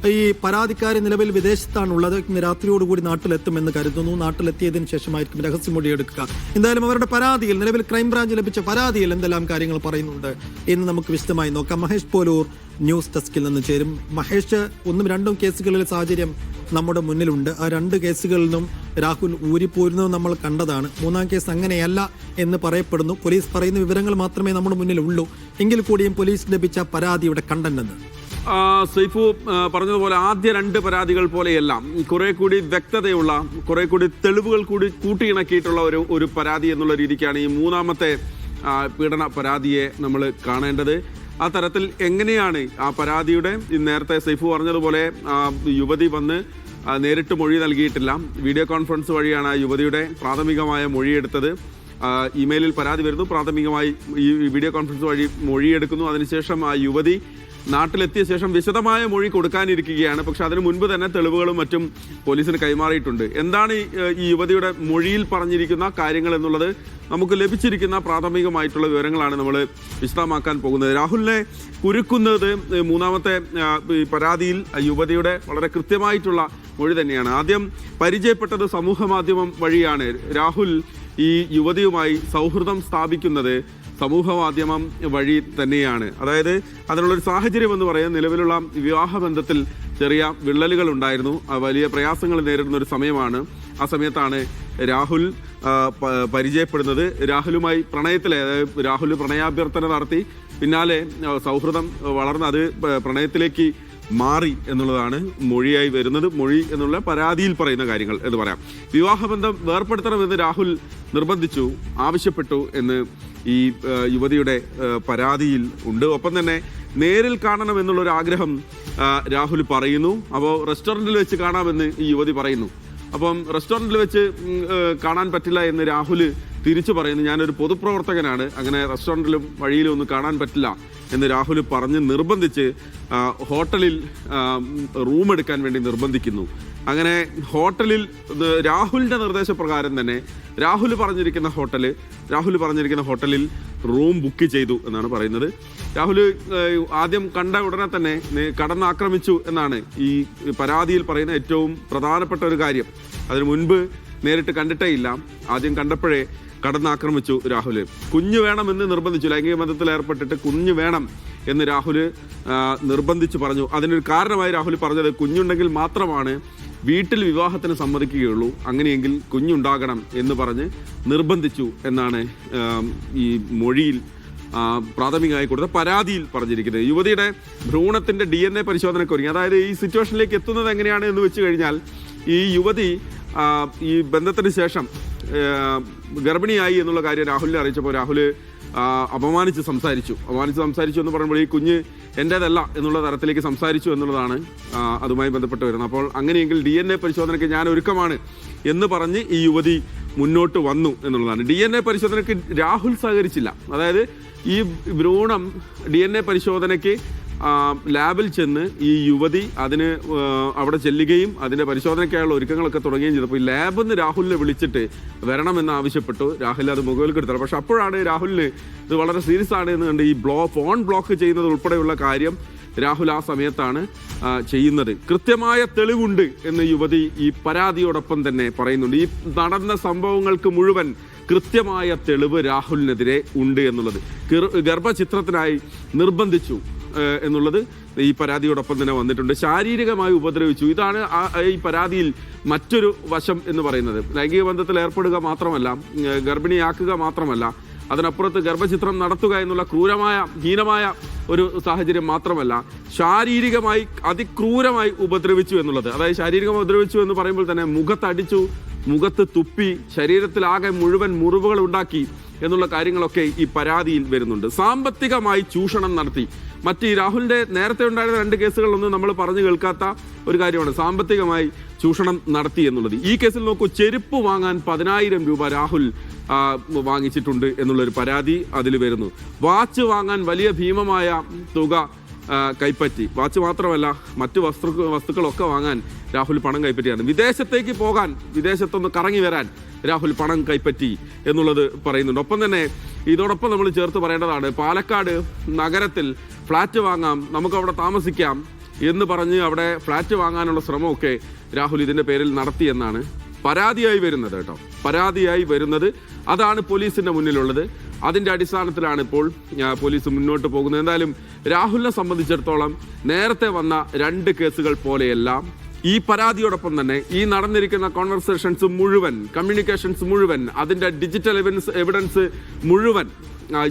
ഈ പരാതിക്കാരി നിലവിൽ വിദേശത്താണുള്ളത്. ഇന്ന് രാത്രിയോടുകൂടി നാട്ടിലെത്തുമെന്ന് കരുതുന്നു. നാട്ടിലെത്തിയതിനു ശേഷമായിരിക്കും രഹസ്യമൊഴി എടുക്കുക. എന്തായാലും അവരുടെ പരാതിയിൽ, നിലവിൽ ക്രൈംബ്രാഞ്ച് ലഭിച്ച പരാതിയിൽ എന്തെല്ലാം കാര്യങ്ങൾ പറയുന്നുണ്ട് എന്ന് നമുക്ക് വിശദമായി നോക്കാം. മഹേഷ് പോലൂർ ന്യൂസ് ഡെസ്കിൽ നിന്ന് ചേരും. മഹേഷ്, ഒന്നും രണ്ടും കേസുകളിലെ സാഹചര്യം നമ്മുടെ മുന്നിലുണ്ട്. ആ രണ്ട് കേസുകളിൽ നിന്നും രാഹുൽ ഊരിപ്പോരുന്നത് നമ്മൾ കണ്ടതാണ്. മൂന്നാം കേസ് അങ്ങനെയല്ല എന്ന് പറയപ്പെടുന്നു. പോലീസ് പറയുന്ന വിവരങ്ങൾ മാത്രമേ നമ്മുടെ മുന്നിലുള്ളൂ. എങ്കിൽ കൂടിയും പോലീസ് ലഭിച്ച പരാതിയുടെ കണ്ടന്റ് സൈഫു പറഞ്ഞതുപോലെ ആദ്യ രണ്ട് പരാതികൾ പോലെയല്ല, കുറെ കൂടി വ്യക്തതയുള്ള, കുറെ കൂടി തെളിവുകൾ കൂടി കൂട്ടിയിണക്കിയിട്ടുള്ള ഒരു പരാതി എന്നുള്ള രീതിക്കാണ് ഈ മൂന്നാമത്തെ പീഡന പരാതിയെ നമ്മൾ കാണേണ്ടത്. ആ തരത്തിൽ എങ്ങനെയാണ് ആ പരാതിയുടെ, നേരത്തെ സൈഫു പറഞ്ഞതുപോലെ യുവതി വന്ന് നേരിട്ട് മൊഴി നൽകിയിട്ടില്ല. വീഡിയോ കോൺഫറൻസ് വഴിയാണ് ആ യുവതിയുടെ പ്രാഥമികമായ മൊഴിയെടുത്തത്. ഇമെയിലിൽ പരാതി വരുന്നു, പ്രാഥമികമായി ഈ വീഡിയോ കോൺഫറൻസ് വഴി മൊഴിയെടുക്കുന്നു. അതിനുശേഷം ആ യുവതി നാട്ടിലെത്തിയ ശേഷം വിശദമായ മൊഴി കൊടുക്കാനിരിക്കുകയാണ്. പക്ഷെ അതിനു മുൻപ് തന്നെ തെളിവുകളും മറ്റും പോലീസിന് കൈമാറിയിട്ടുണ്ട്. എന്താണ് ഈ യുവതിയുടെ മൊഴിയിൽ പറഞ്ഞിരിക്കുന്ന കാര്യങ്ങൾ എന്നുള്ളത് നമുക്ക് ലഭിച്ചിരിക്കുന്ന പ്രാഥമികമായിട്ടുള്ള വിവരങ്ങളാണ് നമ്മൾ വിശദമാക്കാൻ പോകുന്നത്. രാഹുലിനെ കുരുക്കുന്നത് മൂന്നാമത്തെ പരാതിയിൽ യുവതിയുടെ വളരെ കൃത്യമായിട്ടുള്ള മൊഴി തന്നെയാണ്. ആദ്യം പരിചയപ്പെട്ടത് സമൂഹ മാധ്യമം വഴിയാണ്. രാഹുൽ ഈ യുവതിയുമായി സൗഹൃദം സ്ഥാപിക്കുന്നത് സമൂഹ മാധ്യമം വഴി തന്നെയാണ്. അതായത് അതിനുള്ളൊരു സാഹചര്യം എന്ന് പറയുന്നത്, നിലവിലുള്ള വിവാഹബന്ധത്തിൽ ചെറിയ വിള്ളലുകൾ ഉണ്ടായിരുന്നു, വലിയ പ്രയാസങ്ങൾ നേരിടുന്ന ഒരു സമയമാണ്. ആ സമയത്താണ് രാഹുൽ പരിചയപ്പെടുന്നത്. രാഹുലുമായി പ്രണയത്തിലെ, അതായത് രാഹുൽ പ്രണയാഭ്യർത്ഥന നടത്തി, പിന്നാലെ സൗഹൃദം വളർന്ന് അത് പ്രണയത്തിലേക്ക് മാറി എന്നുള്ളതാണ് മൊഴിയായി വരുന്നത്. മൊഴി എന്നുള്ള പരാതിയിൽ പറയുന്ന കാര്യങ്ങൾ എന്ന് പറയാം. വിവാഹബന്ധം വേർപ്പെടുത്തണമെന്ന് രാഹുൽ നിർബന്ധിച്ചു, ആവശ്യപ്പെട്ടു എന്ന് ഈ യുവതിയുടെ പരാതിയിൽ ഉണ്ട്. ഒപ്പം തന്നെ നേരിൽ കാണണമെന്നുള്ളൊരു ആഗ്രഹം രാഹുൽ പറയുന്നു. അപ്പോൾ റെസ്റ്റോറൻറ്റിൽ വെച്ച് കാണാമെന്ന് ഈ യുവതി പറയുന്നു. അപ്പം റെസ്റ്റോറൻറ്റിൽ വെച്ച് കാണാൻ പറ്റില്ല എന്ന് രാഹുൽ തിരിച്ചു പറയുന്നു. ഞാനൊരു പൊതുപ്രവർത്തകനാണ്, അങ്ങനെ റെസ്റ്റോറൻറ്റിലും വഴിയിലും ഒന്നും കാണാൻ പറ്റില്ല എന്ന് രാഹുൽ പറഞ്ഞ് നിർബന്ധിച്ച് ഹോട്ടലിൽ റൂം എടുക്കാൻ വേണ്ടി നിർബന്ധിക്കുന്നു. അങ്ങനെ ഹോട്ടലിൽ രാഹുലിൻ്റെ നിർദ്ദേശപ്രകാരം തന്നെ രാഹുൽ പറഞ്ഞിരിക്കുന്ന ഹോട്ടലിൽ റൂം ബുക്ക് ചെയ്തു എന്നാണ് പറയുന്നത്. രാഹുൽ ആദ്യം കണ്ട ഉടനെ തന്നെ കടന്നാക്രമിച്ചു എന്നാണ് ഈ പരാതിയിൽ പറയുന്ന ഏറ്റവും പ്രധാനപ്പെട്ട ഒരു കാര്യം. അതിനു മുൻപ് നേരിട്ട് കണ്ടിട്ടേ ഇല്ല, ആദ്യം കണ്ടപ്പോഴേ കടന്നാക്രമിച്ചു രാഹുൽ. കുഞ്ഞ് വേണമെന്ന് നിർബന്ധിച്ചു, ലൈംഗിക ബന്ധത്തിൽ ഏർപ്പെട്ടിട്ട് കുഞ്ഞ് വേണം എന്ന് രാഹുൽ നിർബന്ധിച്ചു പറഞ്ഞു. അതിനൊരു കാരണമായി രാഹുൽ പറഞ്ഞത്, കുഞ്ഞുണ്ടെങ്കിൽ മാത്രമാണ് വീട്ടിൽ വിവാഹത്തിന് സമ്മതിക്കുകയുള്ളൂ, അങ്ങനെയെങ്കിൽ കുഞ്ഞുണ്ടാകണം എന്ന് പറഞ്ഞ് നിർബന്ധിച്ചു എന്നാണ് ഈ മൊഴിയിൽ പ്രാഥമികമായി കൊടുത്ത പരാതിയിൽ പറഞ്ഞിരിക്കുന്നത്. യുവതിയുടെ ഭ്രൂണത്തിന്റെ DNA പരിശോധനയ്ക്ക് ഒരുങ്ങി. അതായത് ഈ സിറ്റുവേഷനിലേക്ക് എത്തുന്നത് എങ്ങനെയാണ് എന്ന് വെച്ച് കഴിഞ്ഞാൽ, ഈ യുവതി ഈ ബന്ധത്തിന് ശേഷം ഗർഭിണിയായി എന്നുള്ള കാര്യം രാഹുലിനെ അറിയിച്ചപ്പോൾ രാഹുൽ അപമാനിച്ച് സംസാരിച്ചു എന്ന് പറയുമ്പോൾ, ഈ കുഞ്ഞ് എൻ്റേതല്ല എന്നുള്ള തരത്തിലേക്ക് സംസാരിച്ചു എന്നുള്ളതാണ് അതുമായി ബന്ധപ്പെട്ട് വരുന്നത്. അപ്പോൾ അങ്ങനെയെങ്കിൽ DNA പരിശോധനയ്ക്ക് ഞാൻ ഒരുക്കമാണ് എന്ന് പറഞ്ഞ് ഈ യുവതി മുന്നോട്ട് വന്നു എന്നുള്ളതാണ്. DNA പരിശോധനയ്ക്ക് രാഹുൽ സഹകരിച്ചില്ല. അതായത് ഈ ഭ്രൂണം DNA പരിശോധനയ്ക്ക് ലാബിൽ ചെന്ന് ഈ യുവതി അതിന് അവിടെ ചെല്ലുകയും അതിൻ്റെ പരിശോധനയ്ക്കായുള്ള ഒരുക്കങ്ങളൊക്കെ തുടങ്ങുകയും ചെയ്തപ്പോൾ ഈ ലാബിൽ നിന്ന് രാഹുലിനെ വിളിച്ചിട്ട് വരണമെന്ന് ആവശ്യപ്പെട്ടു. രാഹുൽ അത് മുഖവിലക്കെടുത്തത്. പക്ഷെ അപ്പോഴാണ് രാഹുലിന് ഇത് വളരെ സീരിയസ് ആണ് എന്ന് കണ്ട് ഈ ഫോൺ ബ്ലോക്ക് ചെയ്യുന്നത് ഉൾപ്പെടെയുള്ള കാര്യം രാഹുൽ ആ സമയത്താണ് ചെയ്യുന്നത്. കൃത്യമായ തെളിവുണ്ട് എന്ന് യുവതി ഈ പരാതിയോടൊപ്പം തന്നെ പറയുന്നുണ്ട്. ഈ നടന്ന സംഭവങ്ങൾക്ക് മുഴുവൻ കൃത്യമായ തെളിവ് രാഹുലിനെതിരെ ഉണ്ട് എന്നുള്ളത്. ഗർഭചിത്രത്തിനായി നിർബന്ധിച്ചു എന്നുള്ളത് ഈ പരാതിയോടൊപ്പം തന്നെ വന്നിട്ടുണ്ട്. ശാരീരികമായി ഉപദ്രവിച്ചു, ഇതാണ് ഈ പരാതിയിൽ മറ്റൊരു വശം എന്ന് പറയുന്നത്. ലൈംഗിക ബന്ധത്തിൽ ഏർപ്പെടുക മാത്രമല്ല, ഗർഭിണിയാക്കുക മാത്രമല്ല, അതിനപ്പുറത്ത് ഗർഭചിത്രം നടത്തുക എന്നുള്ള ഹീനമായ ഒരു സാഹചര്യം മാത്രമല്ല, ശാരീരികമായി അതിക്രൂരമായി ഉപദ്രവിച്ചു എന്നുള്ളത്. അതായത് ശാരീരികമായി ഉപദ്രവിച്ചു എന്ന് പറയുമ്പോൾ തന്നെ മുഖത്തടിച്ചു, മുഖത്ത് തുപ്പി, ശരീരത്തിലാകെ മുഴുവൻ മുറിവുകൾ ഉണ്ടാക്കി എന്നുള്ള കാര്യങ്ങളൊക്കെ ഈ പരാതിയിൽ വരുന്നുണ്ട്. സാമ്പത്തികമായി ചൂഷണം നടത്തി. ഈ രാഹുലിന്റെ നേരത്തെ ഉണ്ടായിരുന്ന രണ്ട് കേസുകളിലൊന്നും നമ്മൾ പറഞ്ഞു കേൾക്കാത്ത ഒരു കാര്യമാണ് സാമ്പത്തികമായി ചൂഷണം നടത്തി എന്നുള്ളത്. ഈ കേസിൽ നോക്കൂ, ചെരുപ്പ് വാങ്ങാൻ 10,000 രൂപ രാഹുൽ വാങ്ങിച്ചിട്ടുണ്ട് എന്നുള്ളൊരു പരാതി അതിൽ വരുന്നു. വാച്ച് വാങ്ങാൻ വലിയ ഭീമമായ തുക കൈപ്പറ്റി. വാച്ച് മാത്രമല്ല, മറ്റു വസ്തുക്കളൊക്കെ വാങ്ങാൻ രാഹുൽ പണം കൈപ്പറ്റിയാണ്. വിദേശത്തേക്ക് പോകാൻ, വിദേശത്തൊന്ന് കറങ്ങി വരാൻ രാഹുൽ പണം കൈപ്പറ്റി എന്നുള്ളത് പറയുന്നുണ്ട്. ഒപ്പം തന്നെ ഇതോടൊപ്പം നമ്മൾ ചേർത്ത് പറയേണ്ടതാണ്, പാലക്കാട് നഗരത്തിൽ ഫ്ലാറ്റ് വാങ്ങാം, നമുക്കവിടെ താമസിക്കാം എന്ന് പറഞ്ഞ് അവിടെ ഫ്ലാറ്റ് വാങ്ങാനുള്ള ശ്രമമൊക്കെ രാഹുൽ ഇതിന്റെ പേരിൽ നടത്തിയെന്നാണ് പരാതിയായി വരുന്നത് കേട്ടോ. പരാതിയായി വരുന്നത് അതാണ് പോലീസിന്റെ മുന്നിലുള്ളത്. അതിന്റെ അടിസ്ഥാനത്തിലാണ് ഇപ്പോൾ പോലീസ് മുന്നോട്ട് പോകുന്നത്. എന്തായാലും രാഹുലിനെ സംബന്ധിച്ചിടത്തോളം നേരത്തെ വന്ന 2 കേസുകൾ പോലെയെല്ലാം ഈ പരാതിയോടൊപ്പം തന്നെ ഈ നടന്നിരിക്കുന്ന കോൺവെർസേഷൻസ് മുഴുവൻ, കമ്മ്യൂണിക്കേഷൻസ് മുഴുവൻ, അതിന്റെ ഡിജിറ്റൽ എവിഡൻസ് മുഴുവൻ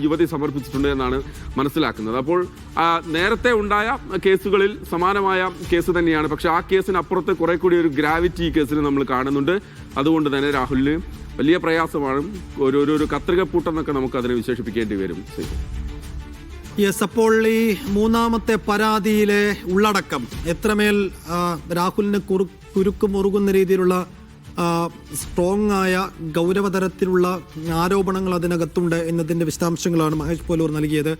യുവതി സമർപ്പിച്ചിട്ടുണ്ട് എന്നാണ് മനസ്സിലാക്കുന്നത്. അപ്പോൾ നേരത്തെ ഉണ്ടായ കേസുകളിൽ സമാനമായ കേസ് തന്നെയാണ്. പക്ഷെ ആ കേസിനപ്പുറത്ത് കുറെ കൂടി ഒരു ഗ്രാവിറ്റി ഈ കേസിന് നമ്മൾ കാണുന്നുണ്ട്. അതുകൊണ്ട് തന്നെ രാഹുലിന് വലിയ പ്രയാസമാണ്. ഒരു കത്രികപ്പൂട്ടെന്നൊക്കെ നമുക്ക് അതിനെ വിശേഷിപ്പിക്കേണ്ടി വരും. യെസ്, അപ്പോൾ ഈ 3ാമത്തെ പരാതിയിലെ ഉള്ളടക്കം എത്രമേൽ രാഹുലിന് കുരുക്ക് മുറുകുന്ന രീതിയിലുള്ള സ്ട്രോങ് ആയ ഗൗരവതരത്തിലുള്ള ആരോപണങ്ങൾ അതിനകത്തുണ്ട് എന്നതിന്റെ വിശദാംശങ്ങളാണ് മഹേഷ് പോലൂർ നൽകിയത്.